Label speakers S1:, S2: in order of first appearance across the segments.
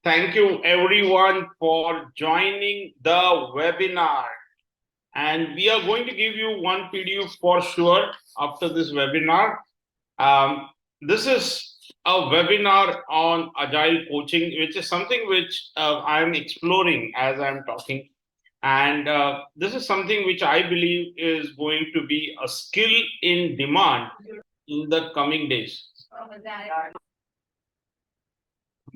S1: Thank you everyone for joining the webinar. And we are going to give you one PDF for sure after this webinar. This is a webinar on agile coaching, which is something which I'm exploring as I'm talking. And this is something which I believe is going to be a skill in demand in the coming days.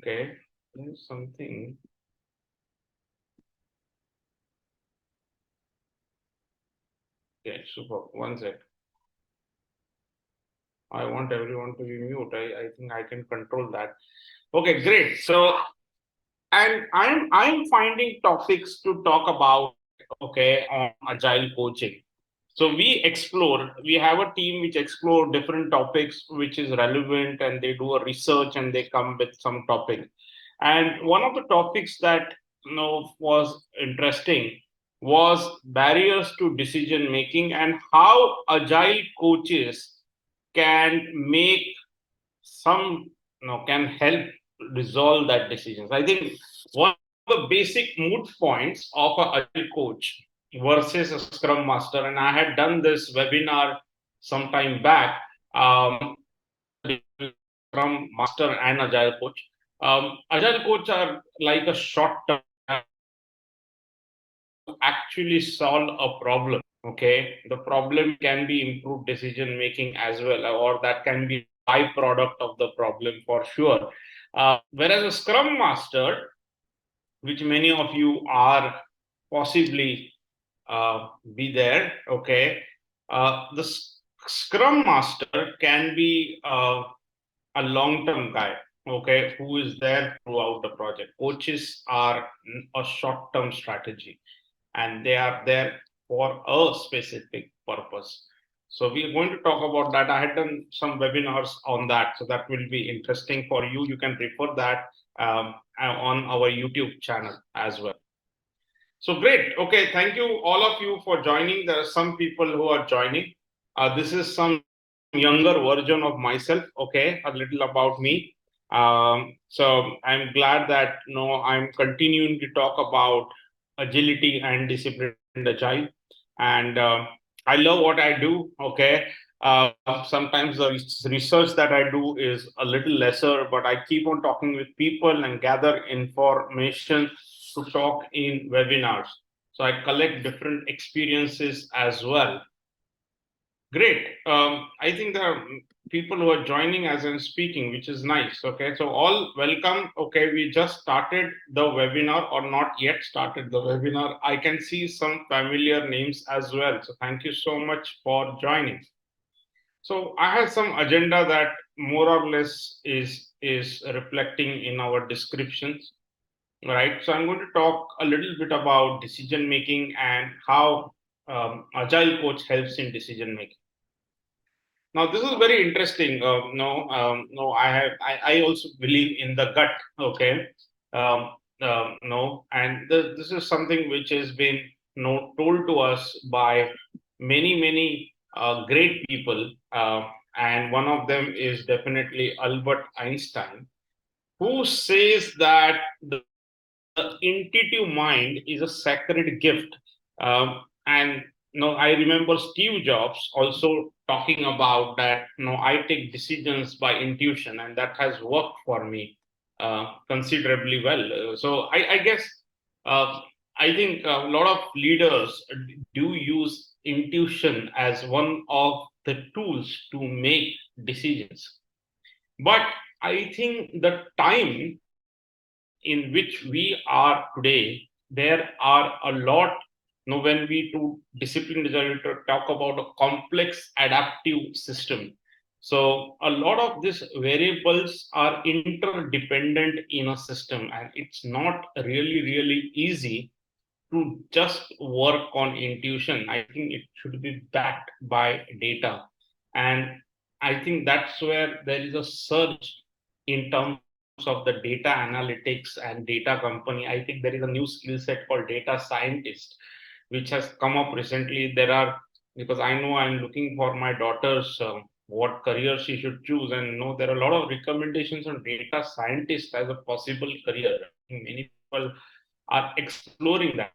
S1: Okay, there's something. Okay, super. One sec. I want everyone to be mute. I think I can control that. Okay, great. So, and I'm finding topics to talk about, okay, on agile coaching. So we have a team which explore different topics which is relevant, and they do a research and they come with some topic. And one of the topics that was interesting was barriers to decision making and how agile coaches can make some can help resolve that decisions. I think one of the basic moot points of a agile coach versus a scrum master, and I had done this webinar some time back, scrum master and agile coach. Agile coach are like a short term actually solve a problem. Okay, the problem can be improved decision making as well, or that can be byproduct of the problem for sure. Whereas a scrum master, which many of you are possibly be there, okay, the scrum master can be a long term guy, okay, who is there throughout the project. Coaches are a short term strategy, and they are there for a specific purpose. So we are going to talk about that. I had done some webinars on that, so that will be interesting for you. You can refer that on our YouTube channel as well. So great. Okay, thank you all of you for joining. There are some people who are joining. This is some younger version of myself. Okay, a little about me. So I'm glad that I'm continuing to talk about agility and disciplined agile, and I love what I do. Okay, sometimes the research that I do is a little lesser, but I keep on talking with people and gather information to talk in webinars. So I collect different experiences as well. Great. I think there are people who are joining as I'm speaking, which is nice. Okay, so all welcome. Okay, we just started the webinar, or not yet started the webinar. I can see some familiar names as well. So thank you so much for joining. So I have some agenda that more or less is reflecting in our descriptions, right? So I'm going to talk a little bit about decision making and how agile coach helps in decision making. Now, this is very interesting. No, I also believe in the gut. Okay, no, and this is something which has been told to us by many great people, and one of them is definitely Albert Einstein, who says that the intuitive mind is a sacred gift. And I remember Steve Jobs also talking about that. I take decisions by intuition, and that has worked for me considerably well. So I guess I think a lot of leaders do use intuition as one of the tools to make decisions. But I think the time in which we are today, there are a lot. When we do disciplined agile, talk about a complex adaptive system. So a lot of these variables are interdependent in a system, and it's not really easy to just work on intuition. I think it should be backed by data. And I think that's where there is a surge in terms of the data analytics and data company. I think there is a new skill set called data scientist, which has come up recently. There are, because I know I'm looking for my daughter's what careers she should choose. And there are a lot of recommendations on data scientist as a possible career. Many people are exploring that.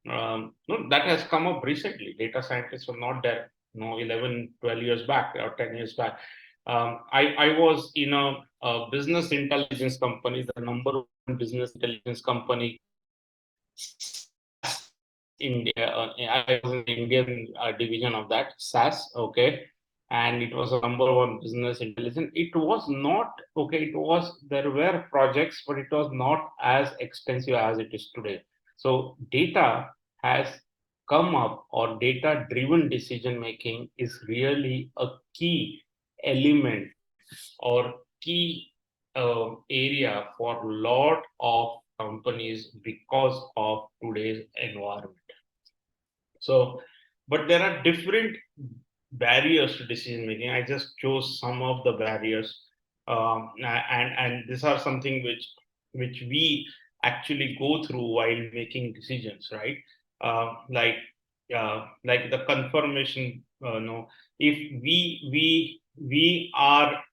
S1: No, that has come up recently. Data scientists were not there, 11, 12 years back or 10 years back. I was in a business intelligence company, the number one business intelligence company, India. I was in the Indian division of that, SAS, okay, and it was a number one business intelligence. It was not okay. There were projects, but it was not as expensive as it is today. So data has come up, or data driven decision making is really a key element or key area for a lot of companies because of today's environment. So, but there are different barriers to decision making. I just chose some of the barriers, and these are something which we actually go through while making decisions, right? Like the confirmation. No, if we are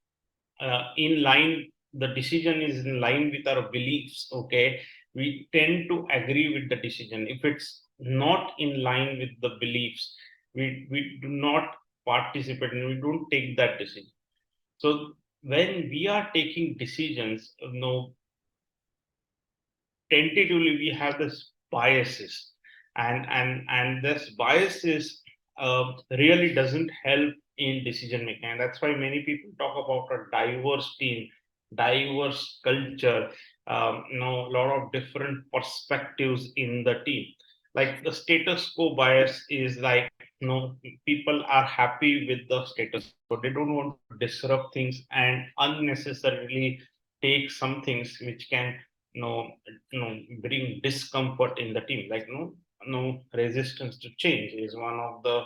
S1: in line, the decision is in line with our beliefs, okay, we tend to agree with the decision. If it's not in line with the beliefs, we do not participate and we don't take that decision. So when we are taking decisions, tentatively we have this biases, and this biases really doesn't help in decision making. And that's why many people talk about a diverse team, diverse culture, a lot of different perspectives in the team. Like the status quo bias is like, people are happy with the status quo. They don't want to disrupt things and unnecessarily take some things which can bring discomfort in the team. Like no resistance to change is one of the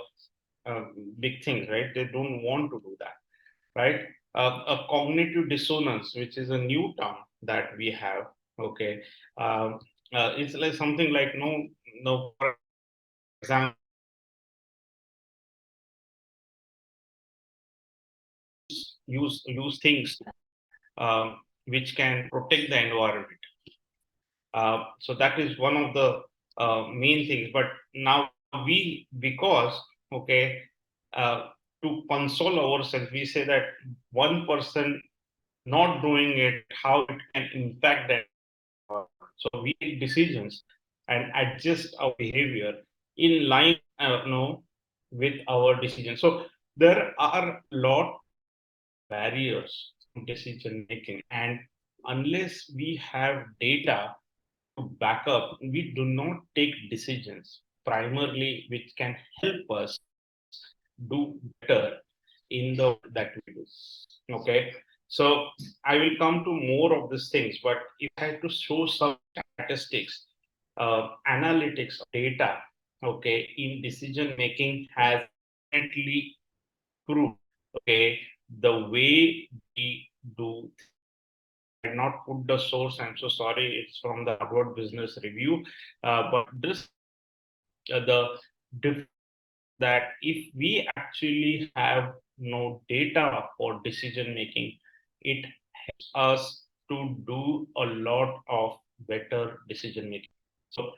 S1: uh, big things, right? They don't want to do that, right? A cognitive dissonance, which is a new term that we have, okay. It's like something like, no for example, use things which can protect the environment. So that is one of the main things. But now because, okay, to console ourselves, we say that one person not doing it, how it can impact that. So we take decisions and adjust our behavior in line, with our decision. So there are a lot barriers to decision making, and unless we have data to back up, we do not take decisions primarily which can help us do better in the work that we do. Okay. So I will come to more of these things, but if I had to show some statistics, analytics, data, okay, in decision making has definitely proved, okay, the way we do. I did not put the source. I'm so sorry. It's from the Harvard Business Review. But this the difference that if we actually have no data for decision making, it helps us to do a lot of better decision making. So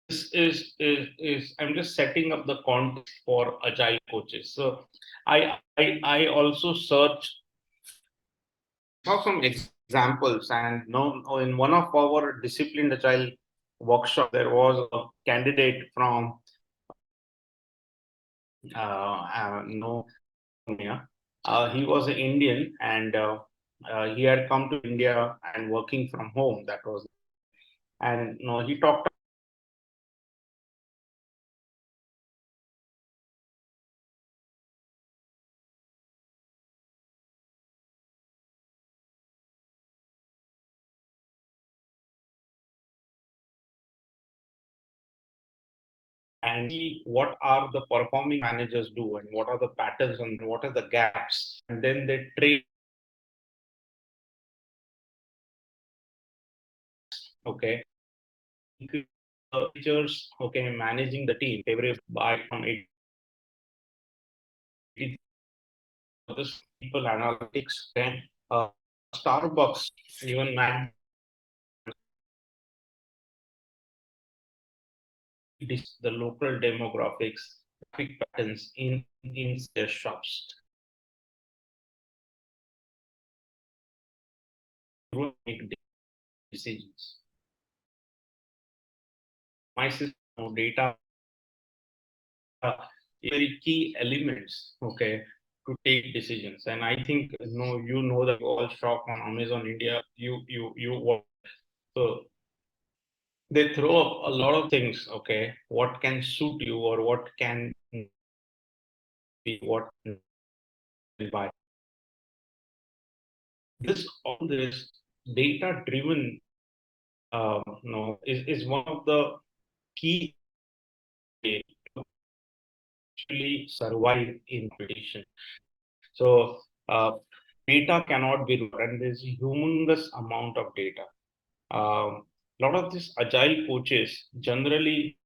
S1: this is I'm just setting up the context for agile coaches. So I also searched, saw some examples, and in one of our disciplined agile workshop, there was a candidate from no California. He was an Indian, and he had come to India and working from home. That was, and he talked and see what are the performing managers do, and what are the patterns, and what are the gaps, and then they train. Okay, teachers, okay, managing the team favorably by from 80 this people analytics, then Starbucks, even man, the local demographics, traffic patterns in their shops. Make decisions. My system of data very key elements, okay, to take decisions. And I think you know that all shop on Amazon India, you so they throw up a lot of things, okay, what can suit you or what can be what buy. This data driven is one of the key to actually survive in competition. So data cannot be and there's a humongous amount of data. A lot of these agile coaches generally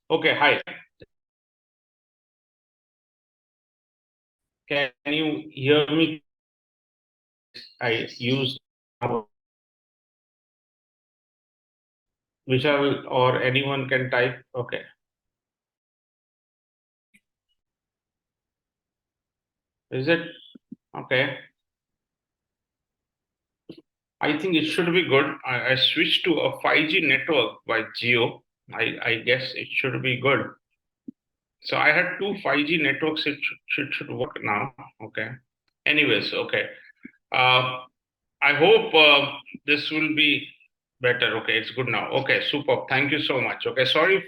S1: okay, hi. Can you hear me? I use Vishal or anyone can type. Okay. Is it okay? I think it should be good. I switched to a 5G network by Geo. I guess it should be good. So I had two 5G networks. It should work now. Okay. Anyways, okay. Uh, I hope this will be better. Okay, it's good now. Okay, super. Thank you so much. Okay, sorry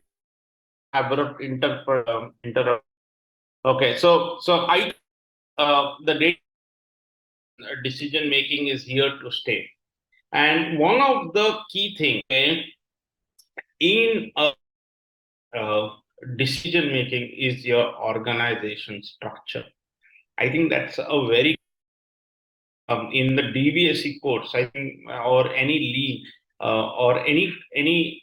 S1: for abrupt interrupt. Okay, so I the data decision making is here to stay, and one of the key things, okay, in decision making is your organization structure. I think that's a very in the DVSE course, I think, or any lean, or any,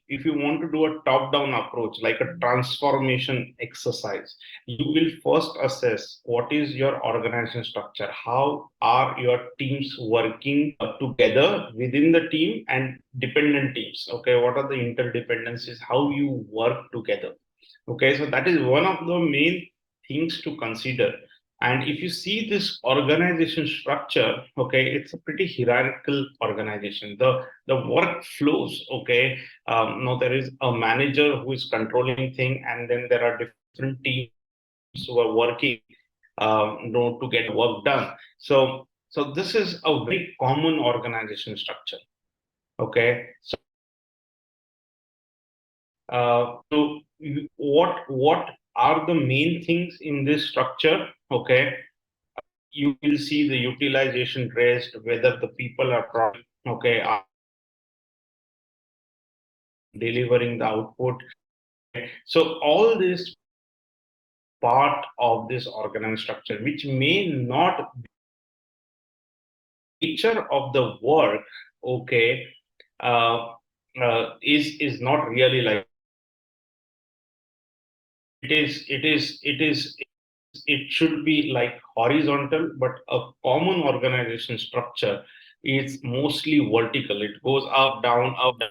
S1: if you want to do a top-down approach, like a transformation exercise, you will first assess what is your organization structure, how are your teams working together within the team and dependent teams. Okay, what are the interdependencies? How you work together. Okay, so that is one of the main things to consider. And if you see this organization structure, okay, it's a pretty hierarchical organization. The work flows, okay. Now there is a manager who is controlling thing, and then there are different teams who are working, to get work done. So this is a very common organization structure. Okay. What are the main things in this structure? Okay, you will see the utilization rate, whether the people are okay, are delivering the output. So all this part of this organization structure, which may not be nature of the work, okay, is not really like it should be like horizontal, but a common organization structure is mostly vertical. It goes up, down, up, down.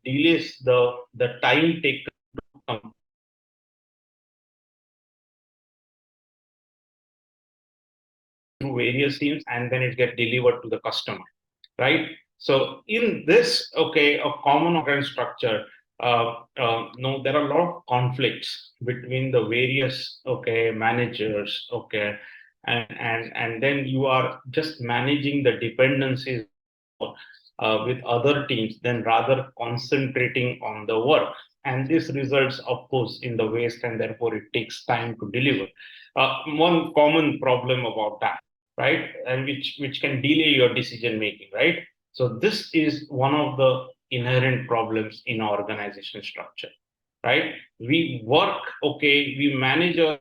S1: delays the time taken to through various teams, and then it gets delivered to the customer, right? So in this, okay, a common organization structure, no, there are a lot of conflicts between the various, okay, managers, okay, and then you are just managing the dependencies with other teams, then rather concentrating on the work. And this results, of course, in the waste, and therefore it takes time to deliver. One common problem about that, right, and which can delay your decision making, right? So this is one of the inherent problems in our organization structure, right? We work, okay, we manage our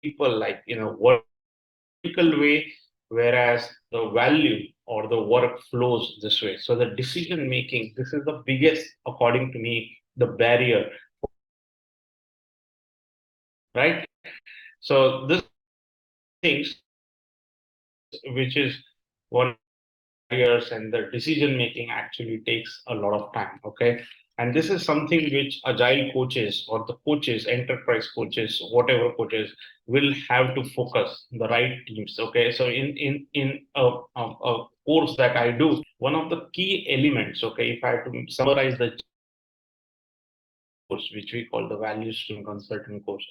S1: people like in a vertical way, whereas the value or the work flows this way. So the decision making, this is the biggest, according to me, the barrier, right? So this things which is one years, and the decision making actually takes a lot of time, okay? And this is something which agile coaches or the coaches, enterprise coaches, whatever coaches, will have to focus the right teams, okay? So in a course that I do, one of the key elements, okay, if I have to summarize the course, which we call the value stream consultant course,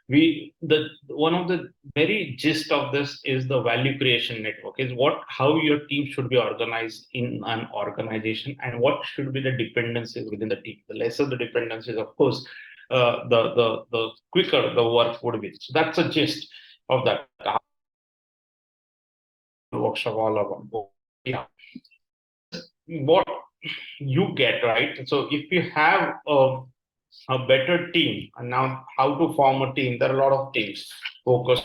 S1: we the one of the very gist of this is the value creation network, is what how your team should be organized in an organization, and what should be the dependencies within the team. The lesser the dependencies, of course, the quicker the work would be. So that's a gist of that workshop all about. Yeah, what you get, right? So if you have a better team, and now how to form a team, there are a lot of teams focus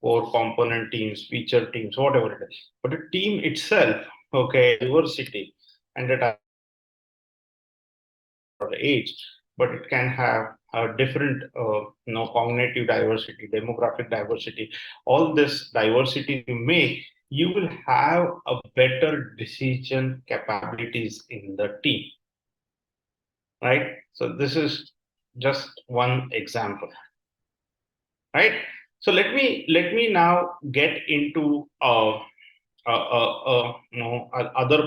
S1: or component teams, feature teams, whatever it is. But a team itself, okay, diversity, and at age, but it can have a different, cognitive diversity, demographic diversity. All this diversity you make, you will have a better decision capabilities in the team, right? So this is just one example, right? So let me now get into other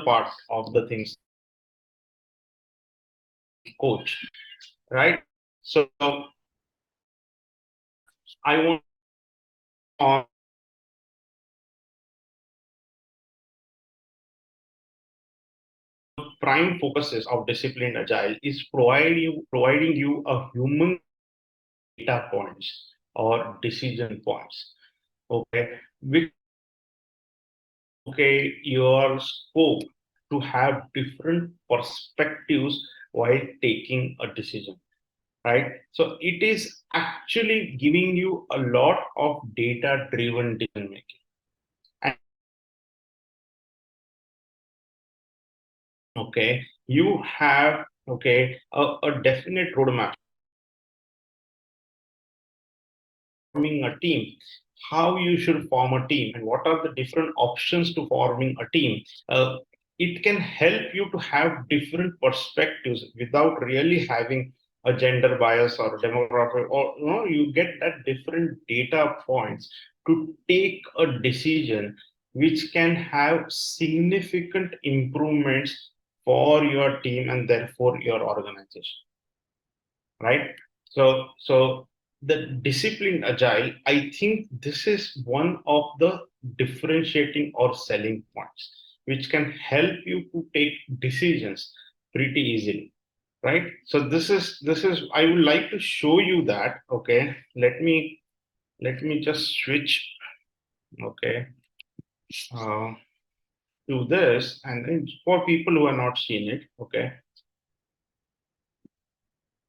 S1: parts of the things, coach, right? So I want on prime focuses of disciplined agile is providing you a human data points or decision points, okay, which, okay, your scope to have different perspectives while taking a decision, right? So it is actually giving you a lot of data driven decision making. And okay, you have, okay, a definite roadmap forming a team, how you should form a team, and what are the different options to forming a team. It can help you to have different perspectives without really having a gender bias or demographic, or you get that different data points to take a decision which can have significant improvements for your team and therefore your organization, right? So the disciplined agile, I think this is one of the differentiating or selling points which can help you to take decisions pretty easily, right? So this is I would like to show you that, okay. Let me just switch, okay, uh, to this, and then for people who have not seen it, okay.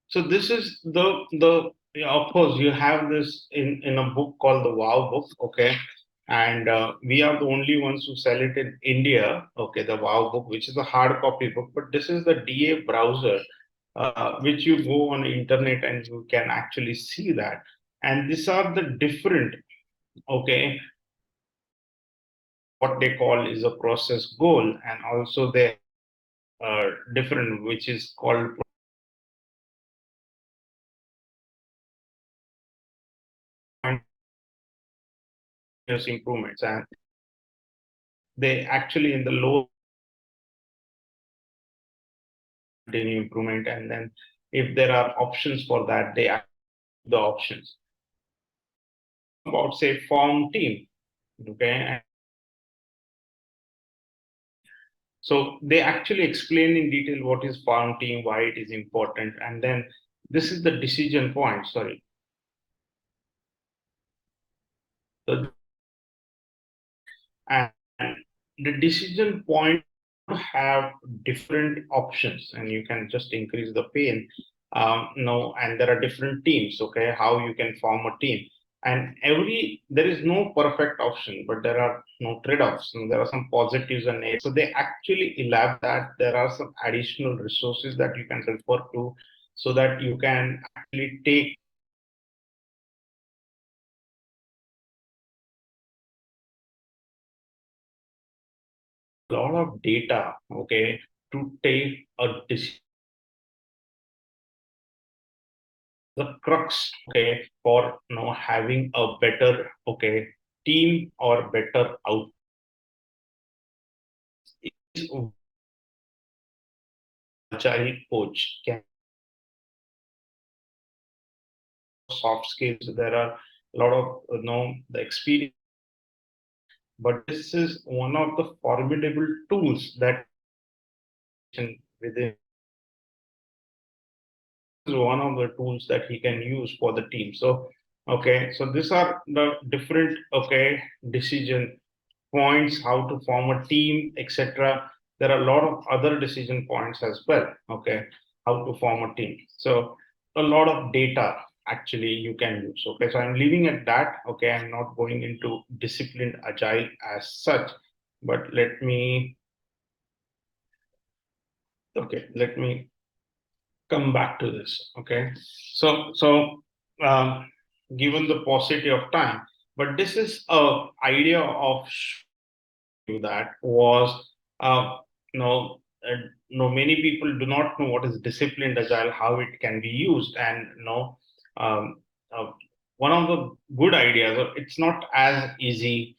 S1: So this is the yeah, of course you have this in a book called the Wow book, okay, and we are the only ones who sell it in India, okay, the Wow book, which is a hard copy book, but this is the DA browser, which you go on the internet and you can actually see that, and these are the different, okay, what they call is a process goal, and also they different, which is called continuous improvements, and they actually in the low continue improvement, and then if there are options for that, they add the options. About say form team, okay. So they actually explain in detail what is farm team, why it is important, and then this is the decision point. Sorry, the, and the decision point have different options, and you can just increase the pain. No, and there are different teams. Okay, how you can form a team, and there is no perfect option, but there are no trade-offs. And there are some positives and negatives. So they actually elaborate that there are some additional resources that you can refer to, so that you can actually take a lot of data, okay, to take a decision. The crux, okay, for having a better, okay, team or better out is agile coach can soft skills. There are a lot of the experience, but this is one of the formidable tools that within is one of the tools that he can use for the team. So okay, so these are the different, okay, decision points, how to form a team, etc. There are a lot of other decision points as well, okay, how to form a team. So a lot of data actually you can use. Okay, so I'm leaving at that. Okay, I'm not going into disciplined agile as such, but let me come back to this. Okay, so given the paucity of time, but this is a idea of that was uh, no no many people do not know what is disciplined agile, how it can be used, and um, uh, one of the good ideas, it's not as easy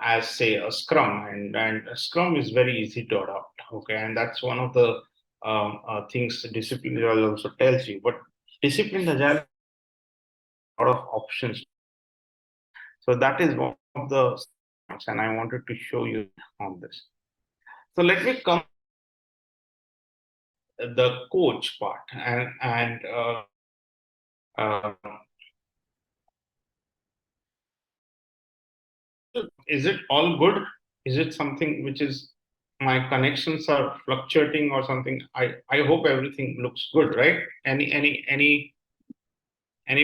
S1: as say a scrum, and a scrum is very easy to adopt. Okay, and that's one of the things disciplined agile also tells you. But disciplined agile, a lot of options. So that is one of the, and I wanted to show you on this. So let me come the coach part, and uh, is it all good? Is it something which is my connections are fluctuating or something? I hope everything looks good, right? Any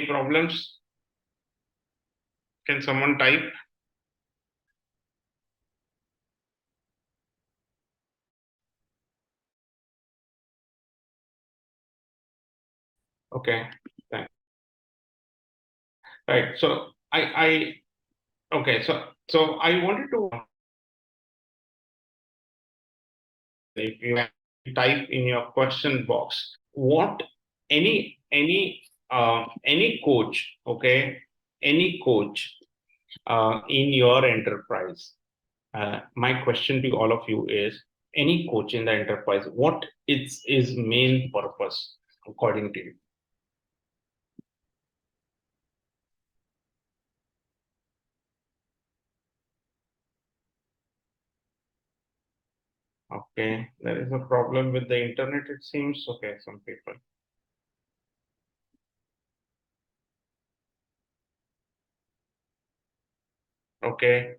S1: problems? Can someone type? Okay, thanks. Right. So I okay. So I wanted to, if you type in your question box, what any coach, okay, any coach in your enterprise. My question to all of you is: any coach in the enterprise, what is his main purpose according to you? Okay, there is a problem with the internet, it seems. Okay, some people. Okay,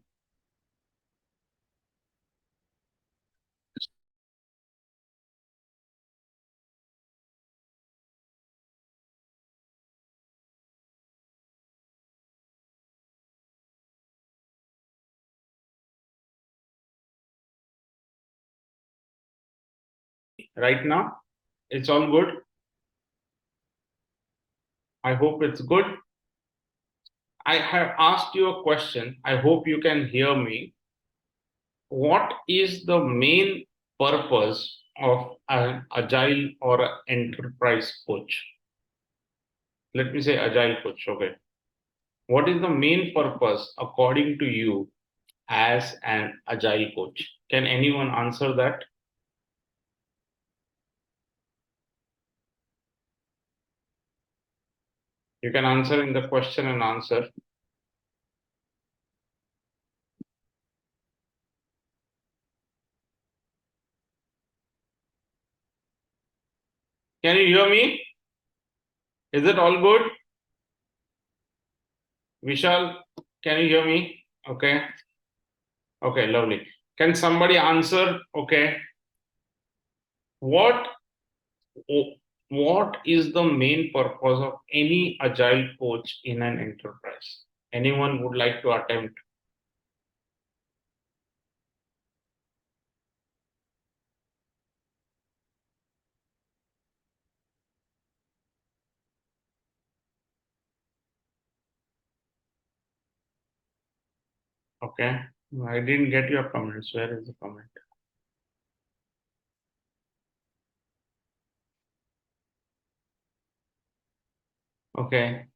S1: right now it's all good. I hope it's good. I have asked you a question. I hope you can hear me. What is the main purpose of an agile or an enterprise coach? Let me say agile coach. Okay. What is the main purpose, according to you, as an agile coach? Can anyone answer that? You can answer in the question and answer. Can you hear me? Is it all good? Vishal, can you hear me? Okay. Okay, lovely. Can somebody answer? Okay. What what is the main purpose of any agile coach in an enterprise? Anyone would like to attempt? Okay. I didn't get your comments. Where is the comment? Okay.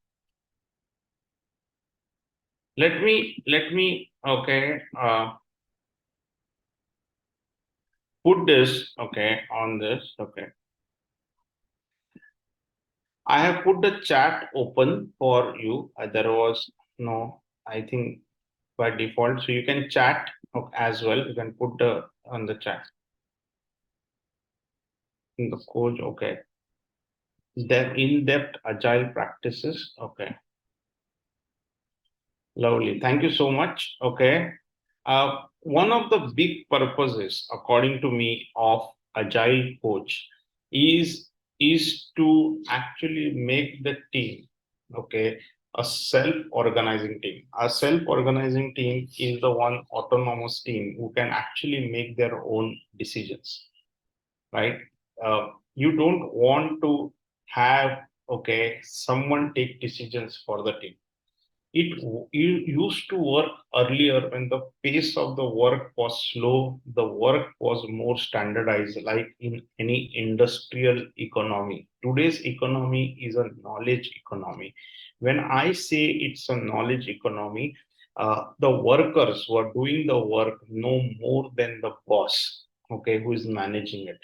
S1: Let me okay put this okay on this. Okay. I have put the chat open for you. There was no, I think by default. So you can chat as well. You can put the on the chat in the coach. Okay. Then in-depth agile practices. Okay. Lovely. Thank you so much. Okay. One of the big purposes, according to me, of agile coach is to actually make the team, okay, a self-organizing team. A self-organizing team is the one autonomous team who can actually make their own decisions, right? You don't want to have okay someone take decisions for the team. It used to work earlier when the pace of the work was slow, the work was more standardized, like in any industrial economy. Today's economy is a knowledge economy. When I say it's a knowledge economy, the workers who are doing the work know more than the boss, okay, who is managing it.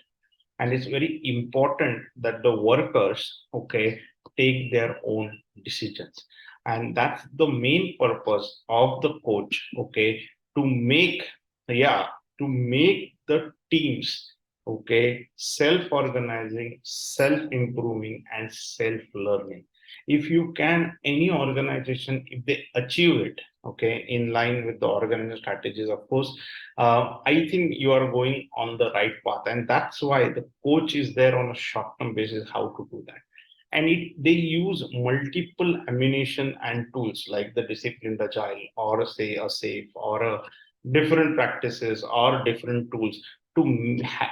S1: And it's very important that the workers okay take their own decisions, and that's the main purpose of the coach, okay, to make, yeah, to make the teams okay self organizing, self improving, and self learning. If you can, any organization, if they achieve it okay in line with the organization strategies, of course, I think you are going on the right path, and that's why the coach is there on a short-term basis how to do that. And they use multiple ammunition and tools like the disciplined agile, or say a safe, or a different practices or different tools to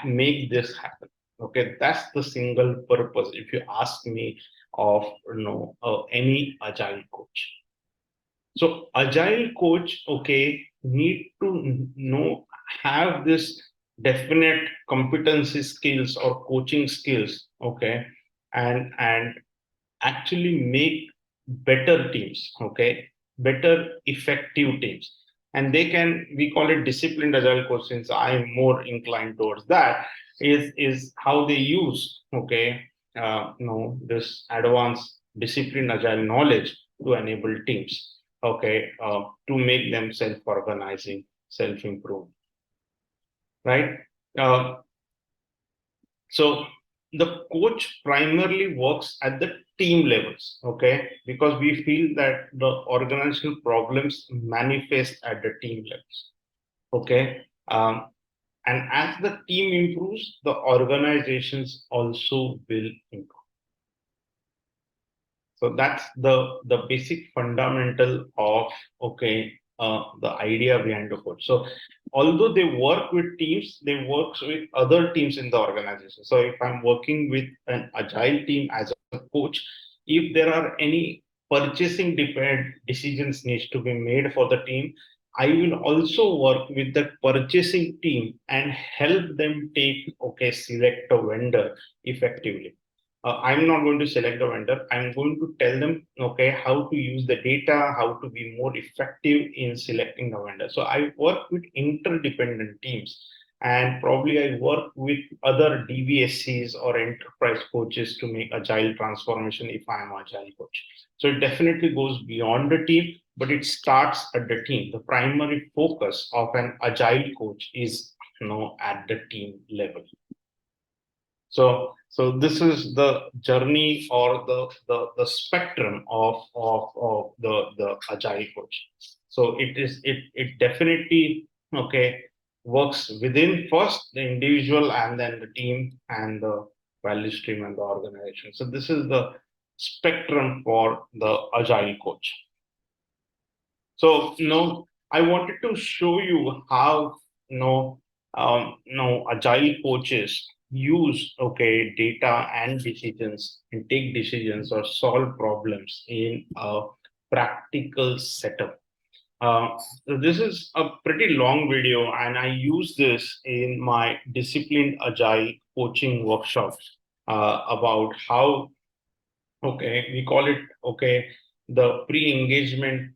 S1: make this happen. Okay, that's the single purpose. If you ask me, of any agile coach. So agile coach, okay, need to know, have this definite competency skills or coaching skills, okay, and actually make better teams, okay, better effective teams. And they can, we call it disciplined agile coach, since I'm more inclined towards that, is how they use, okay, this advanced disciplined agile knowledge to enable teams, okay, to make them self-organizing, self-improve, right? Uh, so the coach primarily works at the team levels, okay, because we feel that the organizational problems manifest at the team levels, okay. And as the team improves, the organizations also will improve. So that's the basic fundamental of okay the idea behind the coach. So although they work with teams, they work with other teams in the organization. So if I'm working with an agile team as a coach, if there are any purchasing decisions needs to be made for the team, I will also work with the purchasing team and help them select a vendor effectively. I'm not going to select a vendor. I'm going to tell them, how to use the data, how to be more effective in selecting a vendor. So I work with interdependent teams, and probably I work with other DVSCs or enterprise coaches to make agile transformation if I'm an agile coach. So it definitely goes beyond the team, but it starts at the team. The primary focus of an agile coach is at the team level. So this is the journey or the spectrum of the agile coach. So it definitely works within first the individual and then the team and the value stream and the organization. So this is the spectrum for the agile coach. So, I wanted to show you how, agile coaches use, data and decisions and take decisions or solve problems in a practical setup. So this is a pretty long video, and I use this in my disciplined agile coaching workshops about how we call it the pre-engagement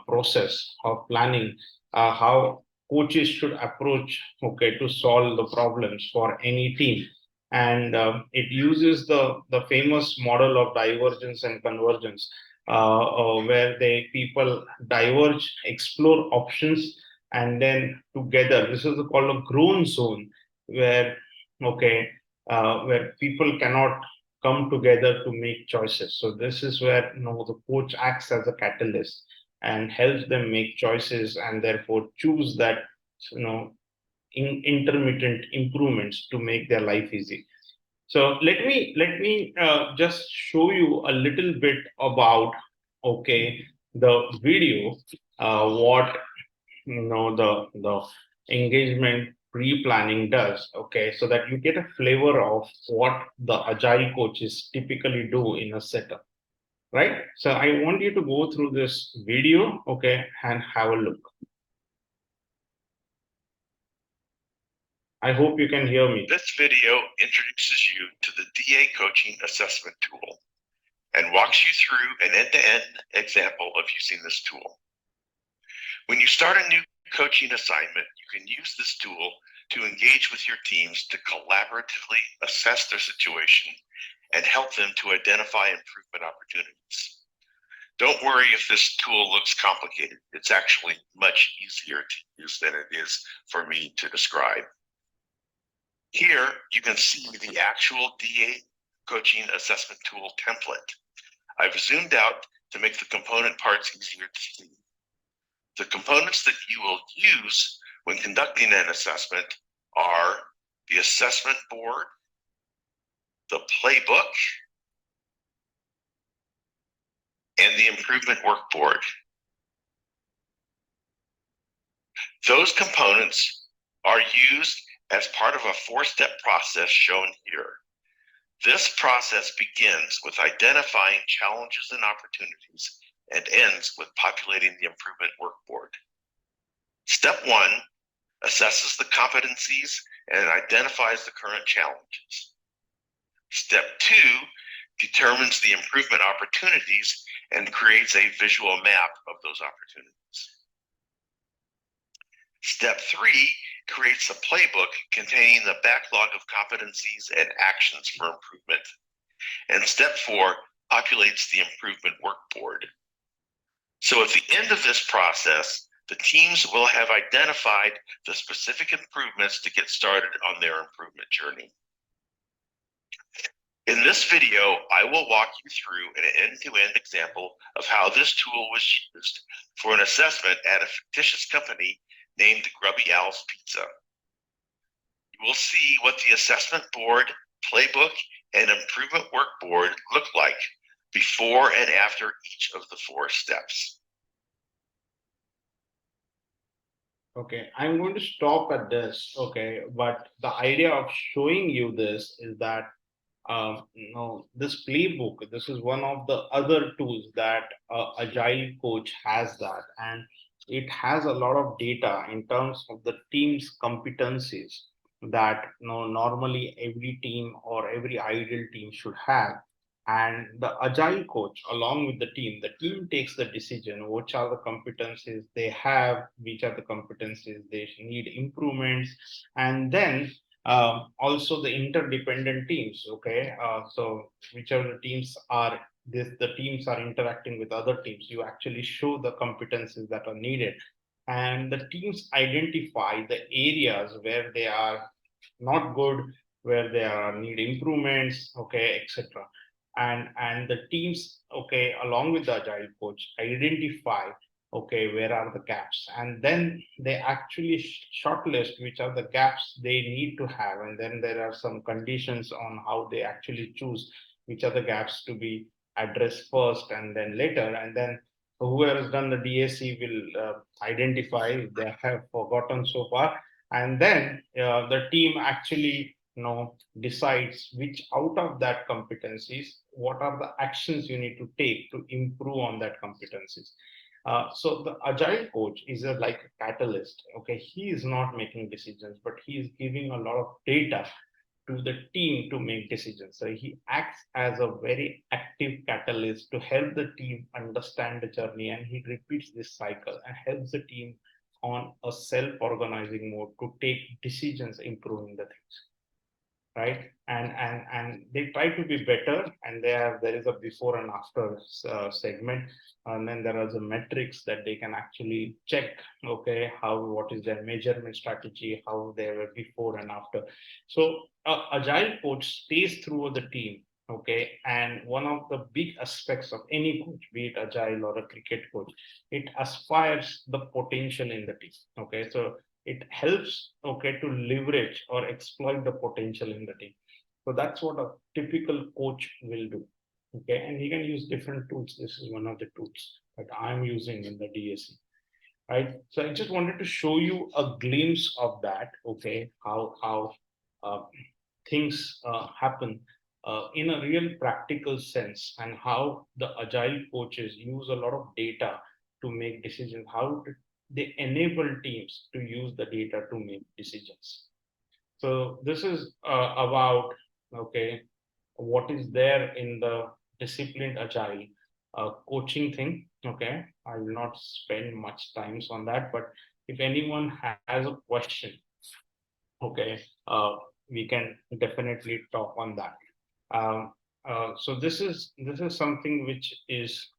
S1: process of planning, how coaches should approach to solve the problems for any team, and it uses the famous model of divergence and convergence, where they people diverge, explore options, and then together. This is called a grown zone, where okay where people cannot come together to make choices. So this is where the coach acts as a catalyst and helps them make choices and therefore choose that intermittent improvements to make their life easy. So let me just show you a little bit about the video, what the engagement pre-planning does, so that you get a flavor of what the agile coaches typically do in a setup, right? So I want you to go through this video, and have a look. I hope you can hear me.
S2: This video introduces you to the DA coaching assessment tool and walks you through an end-to-end example of using this tool. When you start a new coaching assignment, you can use this tool to engage with your teams to collaboratively assess their situation and help them to identify improvement opportunities. Don't worry if this tool looks complicated. It's actually much easier to use than it is for me to describe. Here, you can see the actual DA coaching assessment tool template. I've zoomed out to make the component parts easier to see. The components that you will use when conducting an assessment are the assessment board, the playbook, and the improvement workboard. Those components are used as part of a four-step process shown here. This process begins with identifying challenges and opportunities and ends with populating the improvement workboard. Step 1 assesses the competencies and identifies the current challenges. Step 2 determines the improvement opportunities and creates a visual map of those opportunities. Step 3 creates a playbook containing the backlog of competencies and actions for improvement. And step 4 populates the improvement workboard. So at the end of this process, the teams will have identified the specific improvements to get started on their improvement journey. In this video, I will walk you through an end-to-end example of how this tool was used for an assessment at a fictitious company named Grubby Al's Pizza. You will see what the assessment board, playbook, and improvement workboard look like before and after each of the 4 steps.
S1: Okay, I'm going to stop at this, but the idea of showing you this is that this playbook, this is one of the other tools that Agile coach has that. And it has a lot of data in terms of the team's competencies that normally every team or every ideal team should have. And the agile coach, along with the team takes the decision which are the competencies they have, which are the competencies they need improvements, and then also the interdependent teams. Okay, so whichever teams are the teams are interacting with other teams, you actually show the competencies that are needed, and the teams identify the areas where they are not good, where they are need improvements, okay, etc. And the teams, okay, along with the agile coach, identify, okay, where are the gaps, and then they actually shortlist which are the gaps they need to have, and then there are some conditions on how they actually choose which are the gaps to be addressed first and then later, and then whoever has done the DAC will identify if they have forgotten so far, and then the team actually decides which out of that competencies, what are the actions you need to take to improve on that competencies. So the agile coach is like a catalyst. Okay, he is not making decisions, but he is giving a lot of data to the team to make decisions. So he acts as a very active catalyst to help the team understand the journey, and he repeats this cycle and helps the team on a self-organizing mode to take decisions, improving the things, right? And they try to be better, and there is a before and after segment, and then there are the metrics that they can actually check. Okay, how, what is their measurement strategy, how they were before and after. So agile coach stays through the team. Okay, and one of the big aspects of any coach, be it agile or a cricket coach, it aspires the potential in the team. Okay, so it helps, okay, to leverage or exploit the potential in the team. So that's what a typical coach will do. Okay, and he can use different tools. This is one of the tools that I'm using in the DAC. Right. So I just wanted to show you a glimpse of that. Okay, how things happen in a real practical sense, and how the agile coaches use a lot of data to make decisions. How they enable teams to use the data to make decisions. So this is about, okay, what is there in the disciplined agile coaching thing. Okay, I will not spend much time on that, but if anyone has a question, okay, we can definitely talk on that. Um, so this is something which is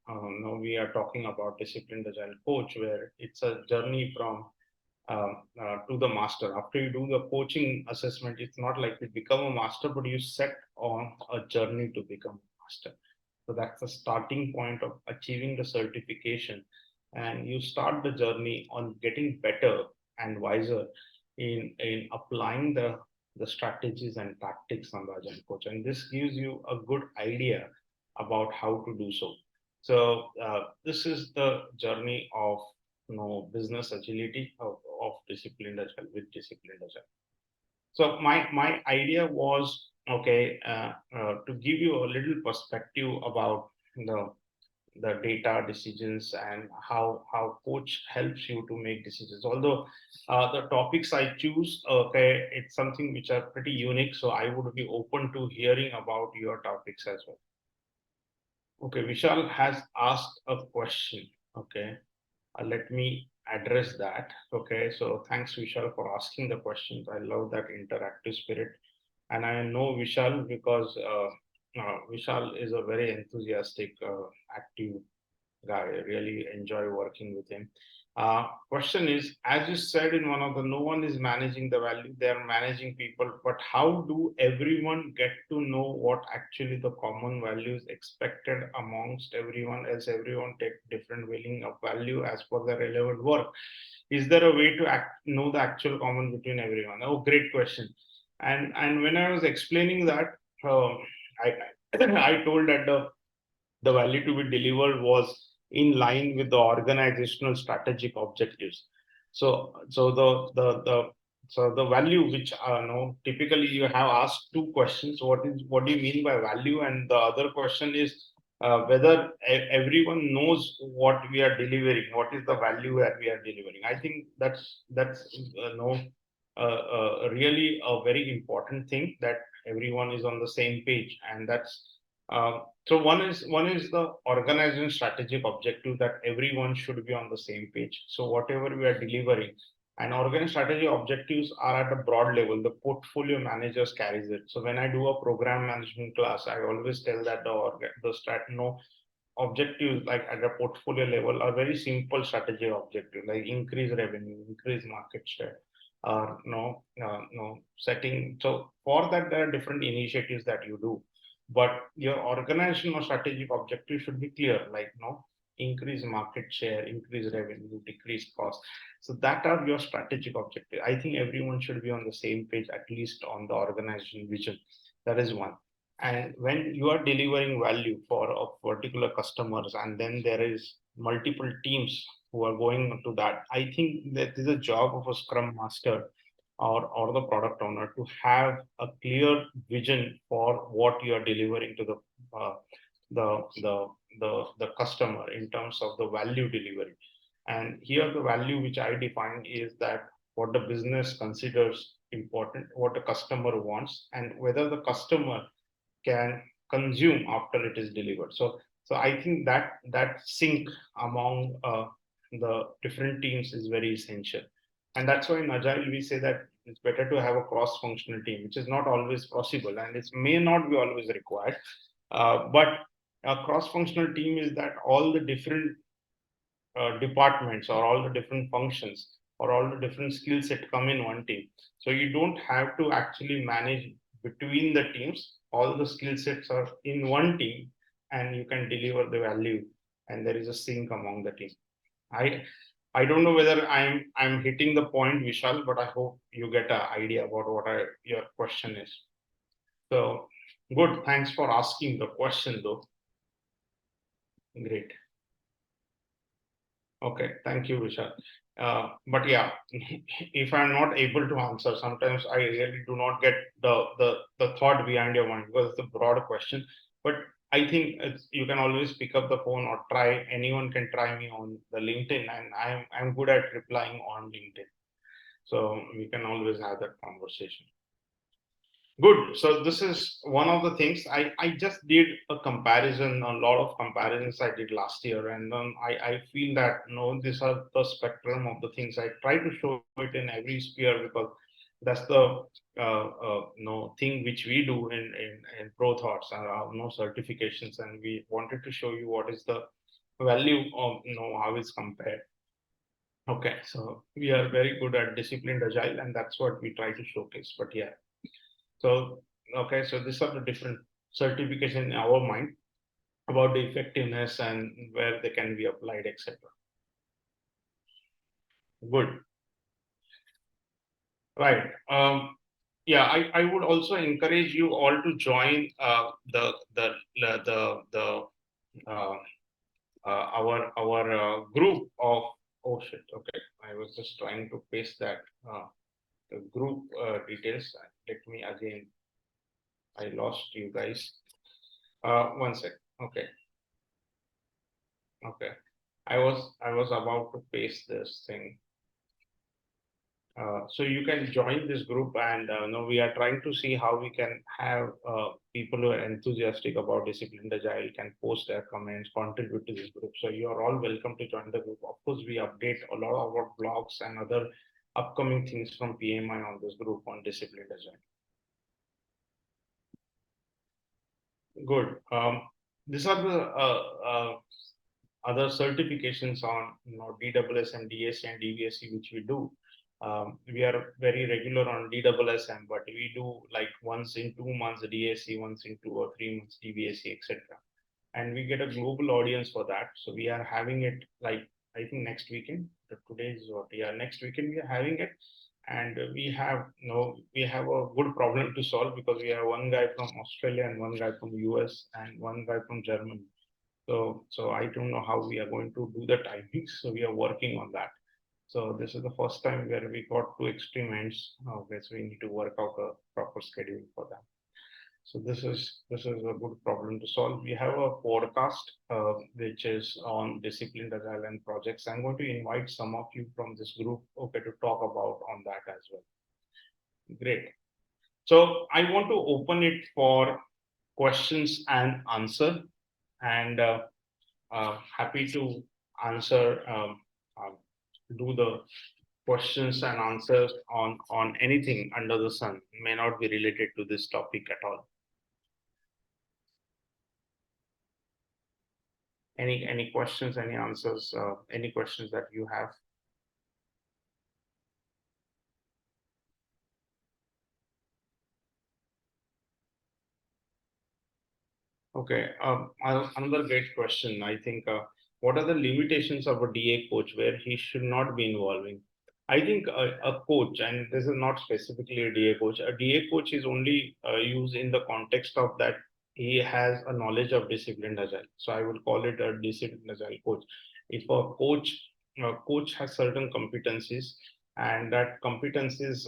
S1: we are talking about disciplined agile coach, where it's a journey from to the master. After you do the coaching assessment, it's not like you become a master, but you set on a journey to become a master. So that's the starting point of achieving the certification, and you start the journey on getting better and wiser in applying the strategies and tactics on the agile coach, and this gives you a good idea about how to do so. So this is the journey of business agility of disciplined agile with disciplined agile. So my idea was, okay, to give you a little perspective about the the data decisions and how coach helps you to make decisions. Although the topics I choose, okay, it's something which are pretty unique, so I would be open to hearing about your topics as well. Okay, Vishal has asked a question. Okay, let me address that. Okay, so thanks Vishal for asking the questions. I love that interactive spirit, and I know Vishal because Vishal is a very enthusiastic, active guy. I really enjoy working with him. Question is, as you said in one of the, no one is managing the value, they are managing people, but how do everyone get to know what actually the common value is expected amongst everyone, as everyone take different weighing of value as per the relevant work? Is there a way to know the actual common between everyone? Oh, great question. And when I was explaining that, I I told that the value to be delivered was in line with the organizational strategic objectives. So the value which no, typically you have asked two questions. What do you mean by value? And the other question is whether everyone knows what we are delivering, what is the value that we are delivering. I think that's no really a very important thing, that everyone is on the same page, and that's so one is the organization strategic objective, that everyone should be on the same page. So whatever we are delivering, and organization strategy objectives are at a broad level. The portfolio managers carries it. So when I do a program management class, I always tell that the objectives, like at a portfolio level, are very simple strategy objective, like increase revenue, increase market share, or no setting. So for that, there are different initiatives that you do, but your organizational strategic objective should be clear, like increase market share, increase revenue, decrease cost. So that are your strategic objective. I think everyone should be on the same page, at least on the organization vision. That is one. And when you are delivering value for a particular customers, and then there is multiple teams who are going to that, I think that is a job of a scrum master, or the product owner, to have a clear vision for what you are delivering to uh, the, the the customer in terms of the value delivery. And here the value which I define is that what the business considers important, what the customer wants, and whether the customer can consume after it is delivered. So I think that sync among the different teams is very essential. And that's why in Agile we say that it's better to have a cross-functional team, which is not always possible, and it may not be always required. But a cross-functional team is that all the different departments, or all the different functions, or all the different skill set come in one team. So you don't have to actually manage between the teams. All the skill sets are in one team, and you can deliver the value, and there is a sync among the team. I don't know whether I'm hitting the point, Vishal, but I hope you get an idea about what your question is. So good. Thanks for asking the question, though. Great. Okay, thank you, Vishal. But yeah, if I'm not able to answer, sometimes I really do not get the thought behind your mind, because it's a broad question. But I think you can always pick up the phone or try. Anyone can try me on the LinkedIn, and I'm good at replying on LinkedIn. So we can always have that conversation. Good. So this is one of the things I just did a comparison, a lot of comparisons I did last year, and I feel that these are the spectrum of the things. I try to show it in every sphere, because that's the thing which we do in ProThoughts, and certifications, and we wanted to show you what is the value of how it's compared. Okay, so we are very good at disciplined agile, and that's what we try to showcase. But yeah. So, okay, so these are the different certification in our mind about the effectiveness and where they can be applied, etc. Good. Right. Yeah, I would also encourage you all to join uh, our group of. Oh shit. Okay, I was just trying to paste that the group details. Let me again. I lost you guys. One sec. Okay. Okay. I was about to paste this thing. So you can join this group, and we are trying to see how we can have people who are enthusiastic about disciplined agile can post their comments, contribute to this group. So you are all welcome to join the group. Of course, we update a lot of our blogs and other upcoming things from PMI on this group on disciplined agile. Good. These are the other certifications on DWSM, DAC, and DVSC, which we do. We are very regular on DWSM, but we do like once in 2 months DAC, once in 2 or 3 months DVSC, etc. And we get a global audience for that. So we are having it like, I think next weekend. Today is what? Yeah, next weekend we are having it, and we have a good problem to solve, because we have one guy from Australia and one guy from US and one guy from Germany. So I don't know how we are going to do the timings. So we are working on that. So this is the first time where we got two extreme ends. Okay, so we need to work out a proper schedule for that. So this is a good problem to solve. We have a podcast which is on disciplined agile and projects. I'm going to invite some of you from this group, okay, to talk about on that as well. Great. So I want to open it for questions and answer, and happy to answer, do the questions and answers on anything under the sun. May not be related to this topic at all. Any questions, any answers, any questions that you have? Okay, another great question. I think, what are the limitations of a DA coach where he should not be involving? I think a coach, and this is not specifically a DA coach. A DA coach is only used in the context of that he has a knowledge of disciplined agile. So I would call it a disciplined agile coach. If a coach has certain competencies, and that competencies,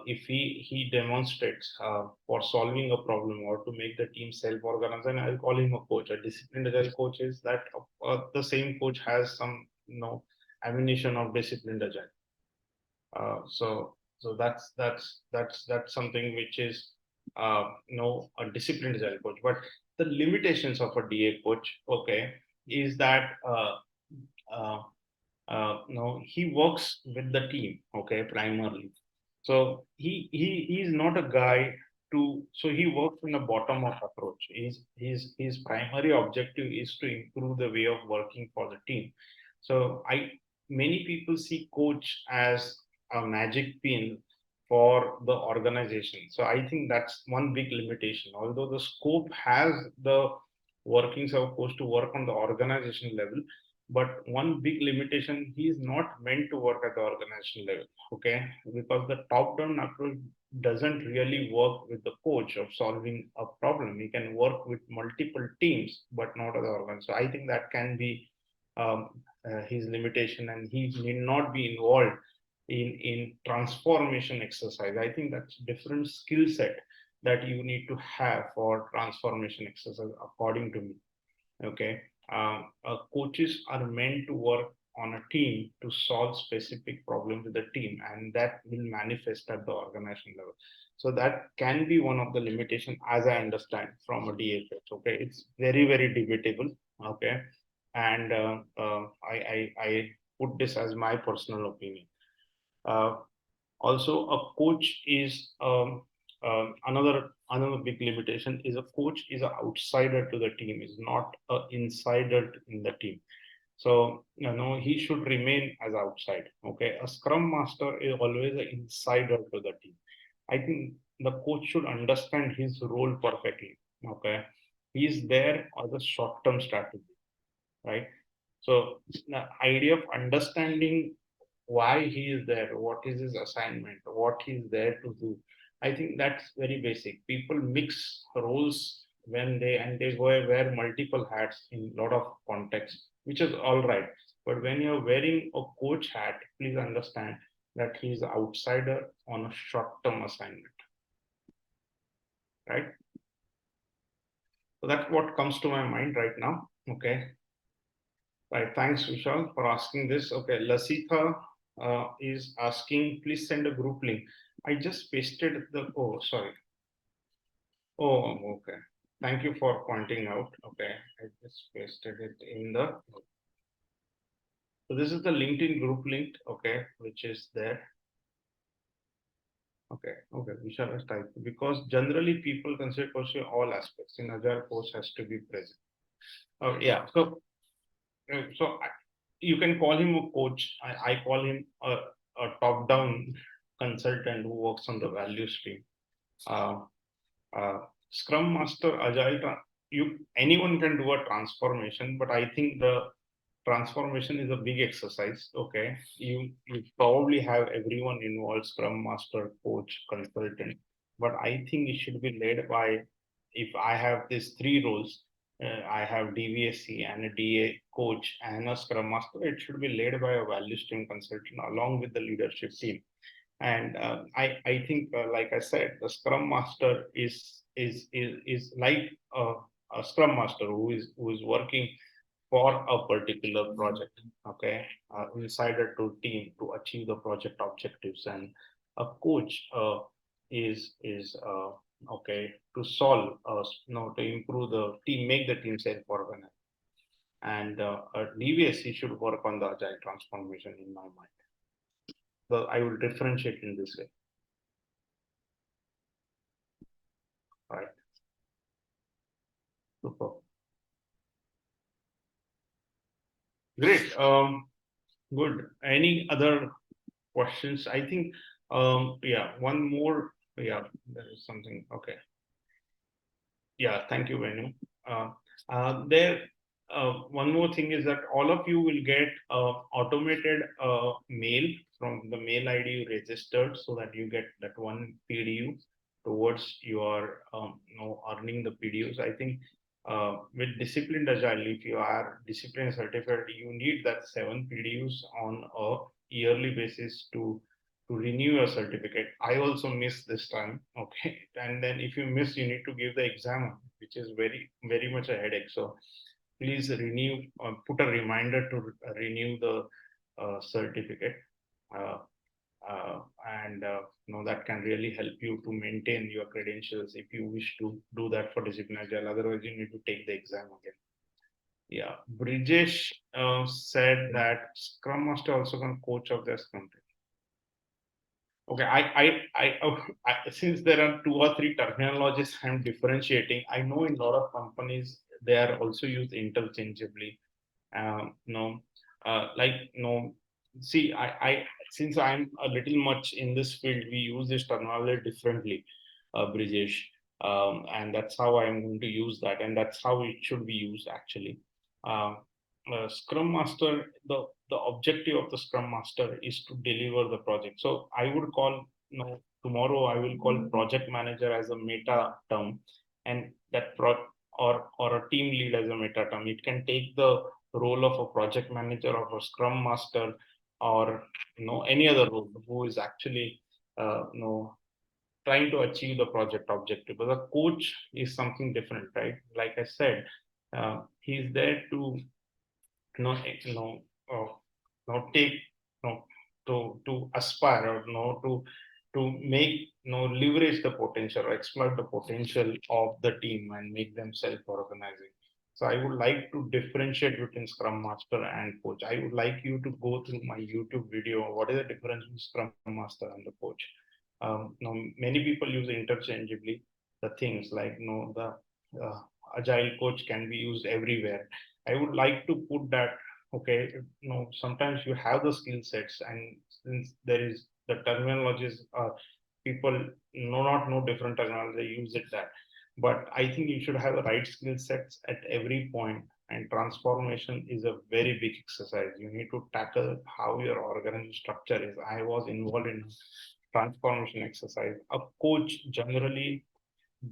S1: if he demonstrates for solving a problem or to make the team self-organized, and I'll call him a coach. A disciplined agile coach is that the same coach has some ammunition of disciplined agile. So that's something which is a disciplined agile coach. But the limitations of a DA coach, okay, is that no, he works with the team, okay, primarily. So he is not a guy to. So he works in a bottom up approach. His primary objective is to improve the way of working for the team. So many people see coach as a magic pin for the organization. So I think that's one big limitation. Although the scope has the workings of coach to work on the organization level, but one big limitation, he is not meant to work at the organization level, okay, because the top down approach doesn't really work with the coach of solving a problem. He can work with multiple teams but not at the organ. So I think that can be his limitation, and he may not be involved in transformation exercise. I think that's different skill set that you need to have for transformation exercise, according to me. Okay, coaches are meant to work on a team to solve specific problems with the team, and that will manifest at the organization level. So that can be one of the limitation, as I understand from a DHH. Okay, it's very debatable. Okay, and I put this as my personal opinion. Uh, Also, a coach is another big limitation is a coach is an outsider to the team, is not an insider in the team. So he should remain as outside. Okay, a scrum master is always an insider to the team. I think the coach should understand his role perfectly. Okay, he is there as a short-term strategy, right? So the idea of understanding why he is there, what is his assignment, what he is there to do. I think that's very basic. People mix roles when they wear multiple hats in a lot of contexts, which is all right. But when you're wearing a coach hat, please understand that he's an outsider on a short-term assignment, right? So that's what comes to my mind right now. Okay. Right. Thanks, Vishal, for asking this. Okay. Lasitha is asking, please send a group link. I just pasted the, oh, sorry. Oh, okay. Thank you for pointing out. Okay. I just pasted it in the, so this is the LinkedIn group link, okay, which is there. Okay. Okay. Vishal has typed, because generally people consider coaching all aspects in Agile course has to be present. Oh, yeah. So you can call him a coach. I call him a top-down consultant who works on the value stream. Uh, uh, Scrum Master, Agile, anyone can do a transformation, but I think the transformation is a big exercise. Okay, you probably have everyone involved: Scrum Master, coach, consultant, but I think it should be led by. If I have these three roles, I have DVSC and a DA coach and a Scrum Master. It should be led by a value stream consultant along with the leadership team. And I think, like I said, the Scrum Master is like a Scrum Master who is working for a particular project, okay, inside a team to achieve the project objectives, and a coach is okay, to solve, to improve the team, make the team self-organized, and a DVS should work on the agile transformation in my mind. So I will differentiate in this way, right? Super. Great. Good. Any other questions? I think, yeah, one more. Yeah, there is something. Okay. Yeah, thank you, Venu. Uh, there, one more thing is that all of you will get automated mail from the mail ID you registered, so that you get that one PDU towards your, earning the PDUs. I think with Disciplined Agile, if you are discipline certified, you need that 7 PDUs on a yearly basis to renew your certificate. I also missed this time. Okay. And then if you miss, you need to give the exam, which is very much a headache. So please renew, put a reminder to renew the certificate. Uh, and that can really help you to maintain your credentials if you wish to do that for Discipline Agile. Otherwise, you need to take the exam again. Yeah. Brijesh said that Scrum Master also can coach of their Scrum team. Okay, since there are 2 or 3 terminologies I'm differentiating, I know in a lot of companies they are also used interchangeably. No, like no. See, I since I'm a little much in this field, we use this terminology differently, Brijesh, and that's how I'm going to use that, and that's how it should be used actually. Uh, Scrum Master, the objective of the Scrum Master is to deliver the project. So I would call, tomorrow I will call project manager as a meta term, and that or a team lead as a meta term. It can take the role of a project manager or a Scrum Master, or any other role who is actually uh, you know trying to achieve the project objective. But the coach is something different, right? Like I said, he's there to you know, take, to aspire, or to make, leverage the potential or exploit the potential of the team and make them self-organizing. So I would like to differentiate between Scrum Master and coach. I would like you to go through my YouTube video. What is the difference between Scrum Master and the coach? Many people use interchangeably the things like, the agile coach can be used everywhere. I would like to put that, okay, sometimes you have the skill sets, and since there is the terminologies, people not know different terminology, use it that. But I think you should have the right skill sets at every point, and transformation is a very big exercise. You need to tackle how your organization structure is. I was involved in transformation exercise. A coach generally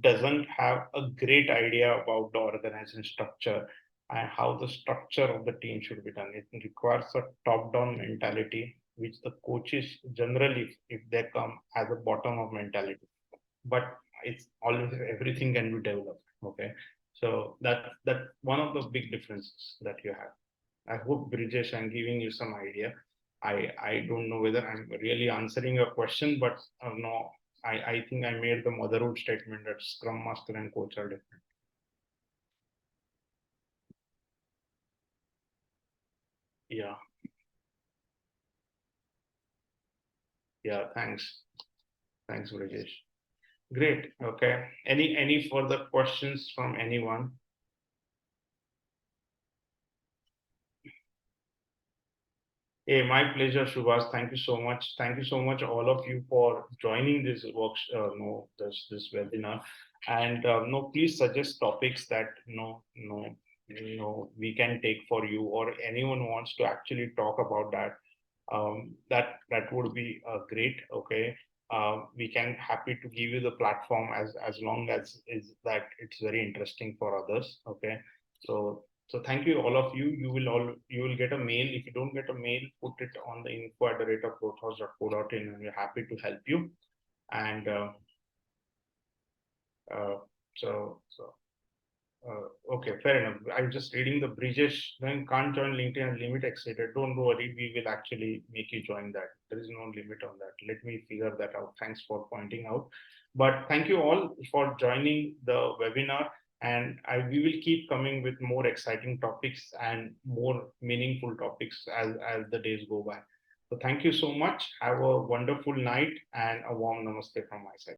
S1: doesn't have a great idea about the organization structure and how the structure of the team should be done. It requires a top-down mentality, which the coaches generally, if they come, as a bottom-up mentality. But it's always, everything can be developed. Okay, so that one of the big differences that you have. I hope, Brijesh, I'm giving you some idea. I don't know whether I'm really answering your question, but no, I think I made the motherhood statement that Scrum Master and coach are different. Yeah, yeah. Thanks, Brijesh. Great. Okay. Any further questions from anyone? Hey, my pleasure, Shubhas. Thank you so much. Thank you so much, all of you, for joining this this webinar. And no, please suggest topics that we can take for you, or anyone wants to actually talk about that. That would be great. Okay, we can happy to give you the platform as long as is that it's very interesting for others. Okay, so So thank you, all of you. You will get a mail. If you don't get a mail, put it on the info@prothoughts.co.in, and we're happy to help you. And uh, so okay, fair enough. I'm just reading the Brijesh, then can't join LinkedIn and limit exceeded. Don't worry, we will actually make you join that. There is no limit on that. Let me figure that out. Thanks for pointing out. But thank you all for joining the webinar. And we will keep coming with more exciting topics and more meaningful topics as the days go by. So thank you so much. Have a wonderful night and a warm namaste from my side.